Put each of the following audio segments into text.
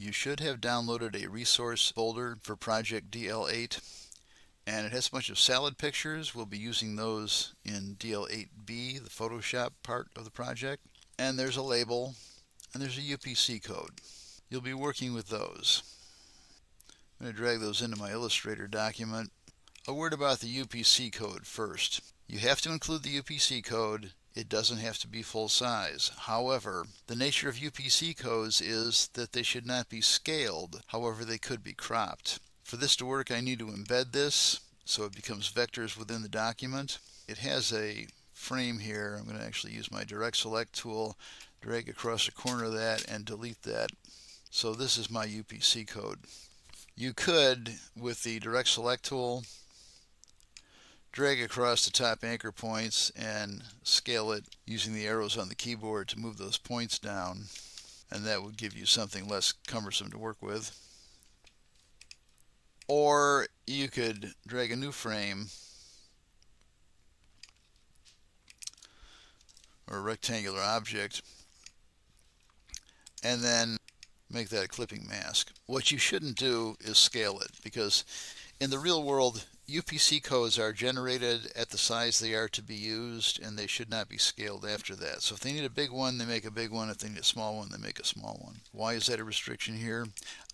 You should have downloaded a resource folder for project DL8, and it has a bunch of salad pictures. We'll be using those in DL8B, the Photoshop part of the project. And there's a label, and there's a UPC code. You'll be working with those. I'm going to drag those into my Illustrator document. A word about the UPC code first. You have to include the UPC code. It doesn't have to be full size. However, the nature of UPC codes is that they should not be scaled. However, they could be cropped. For this to work, I need to embed this so it becomes vectors within the document. It has a frame here. I'm going to actually use my direct select tool, drag across the corner of that, and delete that. So this is my UPC code. You could, with the direct select tool, drag across the top anchor points and scale it using the arrows on the keyboard to move those points down, and that would give you something less cumbersome to work with. Or you could drag a new frame or a rectangular object and then make that a clipping mask. What you shouldn't do is scale it, because in the real world UPC codes are generated at the size they are to be used, and they should not be scaled after that. So if they need a big one, they make a big one. If they need a small one, they make a small one. Why is that a restriction here?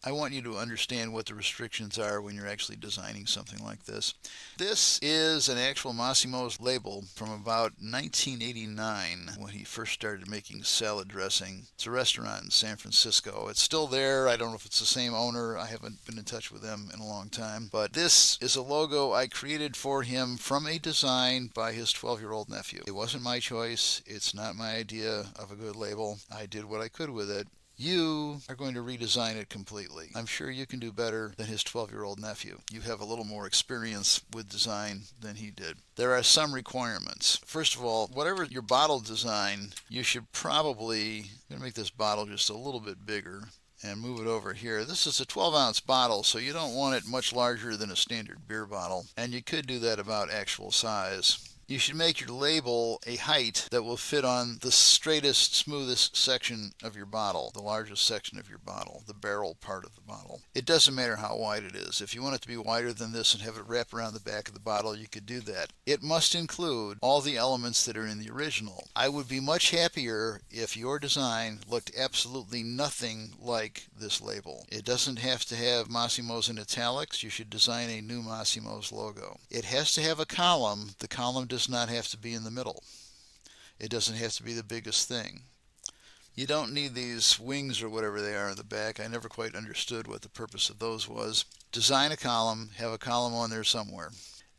I want you to understand what the restrictions are when you're actually designing something like this. This is an actual Massimo's label from about 1989, when he first started making salad dressing. It's a restaurant in San Francisco. It's still there. I don't know if it's the same owner. I haven't been in touch with them in a long time. But this is a logo I created for him from a design by his 12-year-old nephew. It wasn't my choice. It's not my idea of a good label. I did what I could with it. You are going to redesign it completely. I'm sure you can do better than his 12-year-old nephew. You have a little more experience with design than he did. There are some requirements. First of all, whatever your bottle design, you should probably, I'm going to make this bottle just a little bit bigger and move it over here. This is a 12-ounce bottle, so you don't want it much larger than a standard beer bottle, and you could do that about actual size. You should make your label a height that will fit on the straightest, smoothest section of your bottle, the largest section of your bottle, the barrel part of the bottle. It doesn't matter how wide it is. If you want it to be wider than this and have it wrap around the back of the bottle, you could do that. It must include all the elements that are in the original. I would be much happier if your design looked absolutely nothing like this label. It doesn't have to have Massimo's in italics. You should design a new Massimo's logo. It has to have a column. The column does not have to be in the middle. It doesn't have to be the biggest thing. You don't need these wings or whatever they are in the back. I never quite understood what the purpose of those was. Design a column, have a column on there somewhere.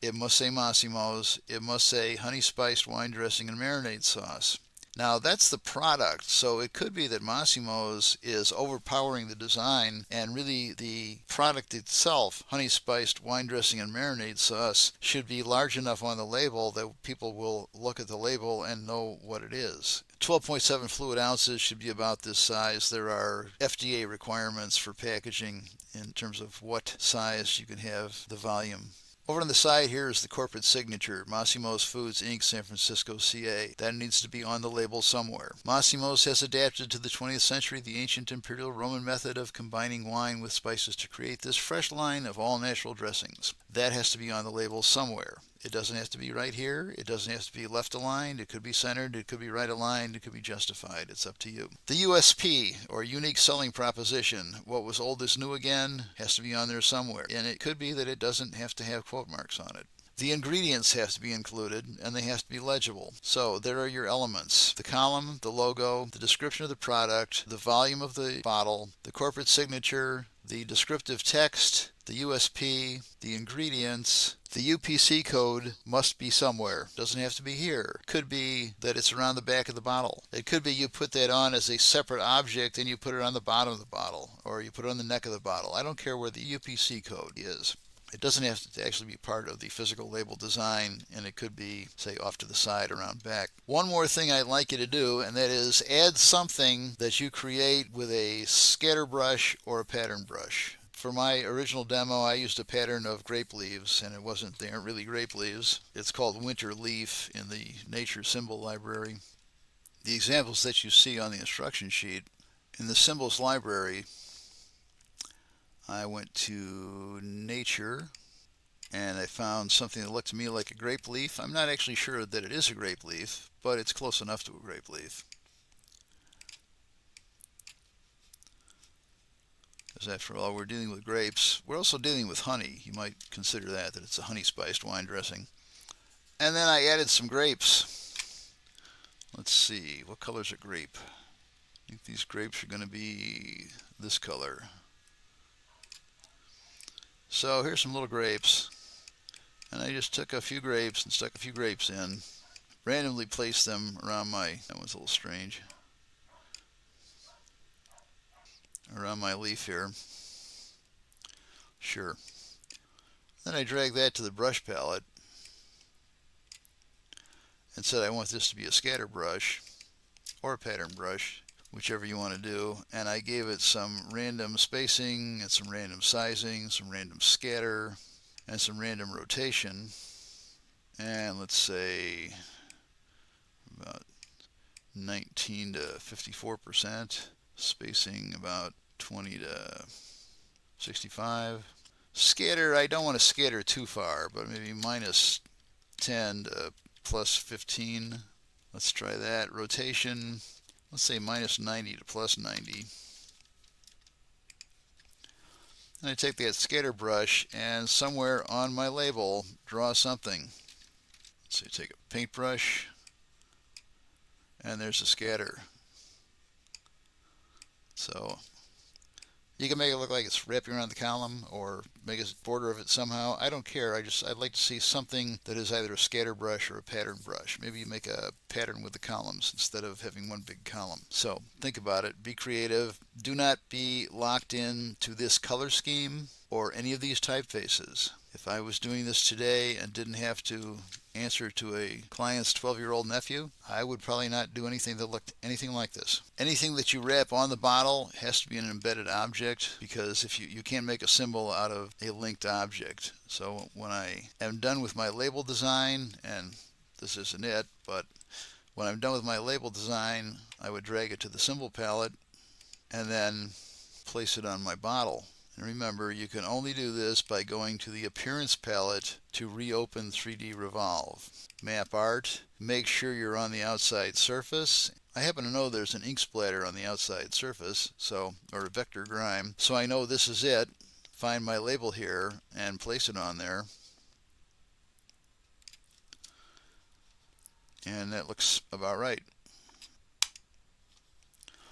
It must say Massimo's. It must say honey spiced wine dressing and marinade sauce. Now that's the product, so it could be that Massimo's is overpowering the design, and really the product itself, honey spiced wine dressing and marinade sauce, should be large enough on the label that people will look at the label and know what it is. 12.7 fluid ounces should be about this size. There are FDA requirements for packaging in terms of what size you can have the volume. Over on the side here is the corporate signature, Massimo's Foods Inc., San Francisco, CA. That needs to be on the label somewhere. Massimo's has adapted to the 20th century the ancient imperial Roman method of combining wine with spices to create this fresh line of all-natural dressings. That has to be on the label somewhere. It doesn't have to be right here. It doesn't have to be left aligned. It could be centered. It could be right aligned. It could be justified. It's up to you. The USP, or unique selling proposition, what was old is new again, has to be on there somewhere. And it could be that it doesn't have to have quote marks on it. The ingredients have to be included, and they have to be legible. So there are your elements: the column, the logo, the description of the product, the volume of the bottle, the corporate signature, the descriptive text, the USP, the ingredients. The UPC code must be somewhere. Doesn't have to be here. Could be that it's around the back of the bottle. It could be you put that on as a separate object and you put it on the bottom of the bottle, or you put it on the neck of the bottle. I don't care where the UPC code is. It doesn't have to actually be part of the physical label design, and it could be, say, off to the side around back. One more thing I'd like you to do, and that is add something that you create with a scatter brush or a pattern brush. For my original demo, I used a pattern of grape leaves, and they aren't really grape leaves. It's called winter leaf in the nature symbol library. The examples that you see on the instruction sheet in the symbols library I went to nature and I found something that looked to me like a grape leaf. I'm not actually sure that it is a grape leaf, but it's close enough to a grape leaf. Because after all, we're dealing with grapes. We're also dealing with honey. You might consider that it's a honey spiced wine dressing. And then I added some grapes. Let's see, what color's a grape? I think these grapes are going to be this color. So here's some little grapes. And I just took a few grapes and stuck a few grapes in. Randomly placed them around my, that one's a little strange, around my leaf here. Sure. Then I dragged that to the brush palette and said I want this to be a scatter brush or a pattern brush, whichever you want to do. And I gave it some random spacing and some random sizing, some random scatter, and some random rotation. And let's say about 19 to 54%, spacing about 20 to 65. Scatter, I don't want to scatter too far, but maybe minus 10 to plus 15. Let's try that. Rotation, let's say minus 90 to plus 90. And I take that scatter brush and somewhere on my label draw something. So you take a paintbrush and there's a scatter. So you can make it look like it's wrapping around the column or make a border of it somehow. I don't care. I'd like to see something that is either a scatter brush or a pattern brush. Maybe you make a pattern with the columns instead of having one big column. So think about it. Be creative. Do not be locked in to this color scheme or any of these typefaces. If I was doing this today and didn't have to answer to a client's 12-year-old nephew, I would probably not do anything that looked anything like this. Anything that you wrap on the bottle has to be an embedded object, because if you can't make a symbol out of a linked object. So when I am done with my label design, and this isn't it, but when I'm done with my label design, I would drag it to the symbol palette and then place it on my bottle. And remember, you can only do this by going to the Appearance palette to reopen 3D Revolve. Map Art, make sure you're on the outside surface. I happen to know there's an ink splatter on the outside surface, or a vector grime, so I know this is it. Find my label here and place it on there. And that looks about right.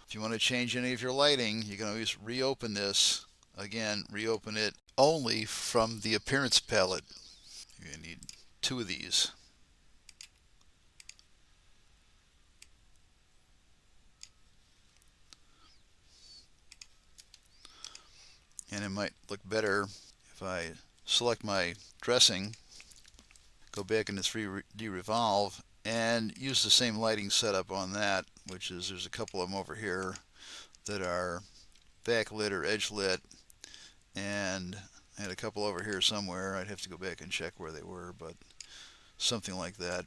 If you want to change any of your lighting, you can always reopen this. Again, reopen it only from the Appearance palette. You're going to need 2 of these. And it might look better if I select my dressing, go back into 3D Revolve, and use the same lighting setup on that, which is there's a couple of them over here that are backlit or edge lit, and I had a couple over here somewhere. I'd have to go back and check where they were, but something like that,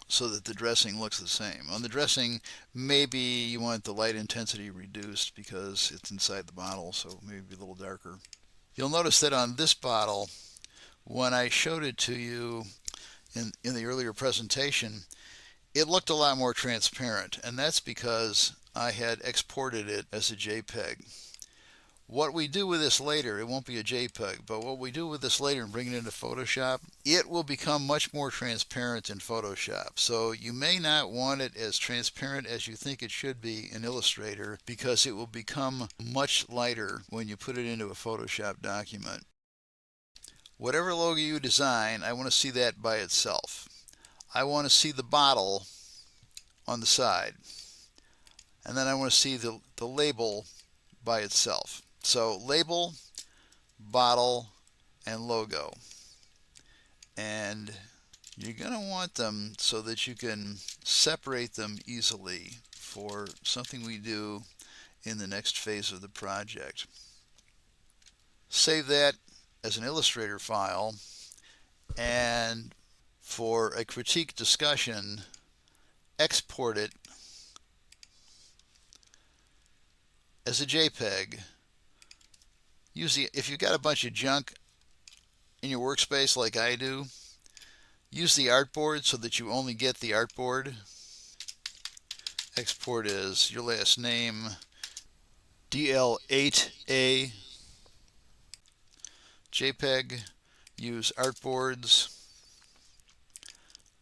so that the dressing looks the same. On the dressing, maybe you want the light intensity reduced because it's inside the bottle, so maybe a little darker. You'll notice that on this bottle, when I showed it to you in the earlier presentation, it looked a lot more transparent, and that's because I had exported it as a JPEG. What we do with this later, it won't be a JPEG, but what we do with this later and bring it into Photoshop, it will become much more transparent in Photoshop. So you may not want it as transparent as you think it should be in Illustrator, because it will become much lighter when you put it into a Photoshop document. Whatever logo you design, I want to see that by itself. I want to see the bottle on the side, and then I want to see the label by itself. So label, bottle, and logo. And you're going to want them so that you can separate them easily for something we do in the next phase of the project. Save that as an Illustrator file, and for a critique discussion, export it as a JPEG If you've got a bunch of junk in your workspace like I do, use the artboard so that you only get the artboard. Export as your last name, DL8A, JPEG. Use artboards,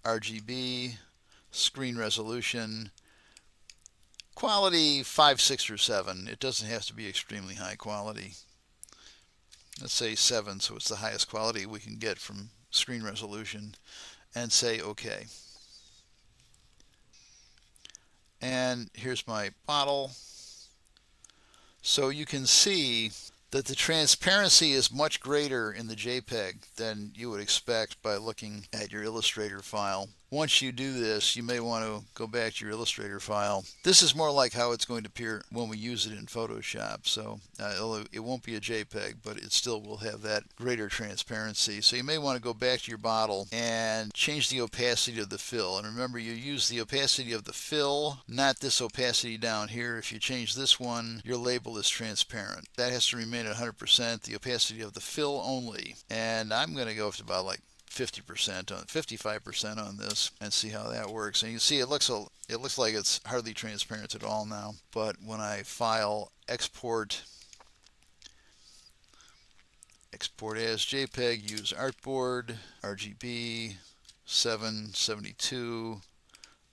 RGB, screen resolution, quality 5, 6, or 7. It doesn't have to be extremely high quality. Let's say 7, so it's the highest quality we can get from screen resolution, and say OK. And here's my bottle. So you can see that the transparency is much greater in the JPEG than you would expect by looking at your Illustrator file. Once you do this, you may want to go back to your Illustrator file. This is more like how it's going to appear when we use it in Photoshop. So it won't be a JPEG, but it still will have that greater transparency. So you may want to go back to your bottle and change the opacity of the fill. And remember, you use the opacity of the fill, not this opacity down here. If you change this one, your label is transparent. That has to remain at 100%, the opacity of the fill only. And I'm going to go up to about like 50% on 55% on this and see how that works. And you can see it looks like it's hardly transparent at all now. But when I file export as JPEG, use artboard, RGB 772,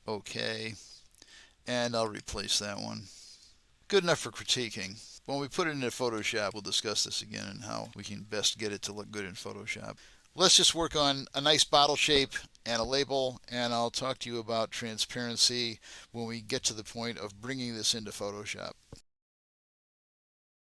OK, and I'll replace that one. Good enough for critiquing. When we put it into Photoshop, we'll discuss this again and how we can best get it to look good in Photoshop. Let's just work on a nice bottle shape and a label, and I'll talk to you about transparency when we get to the point of bringing this into Photoshop.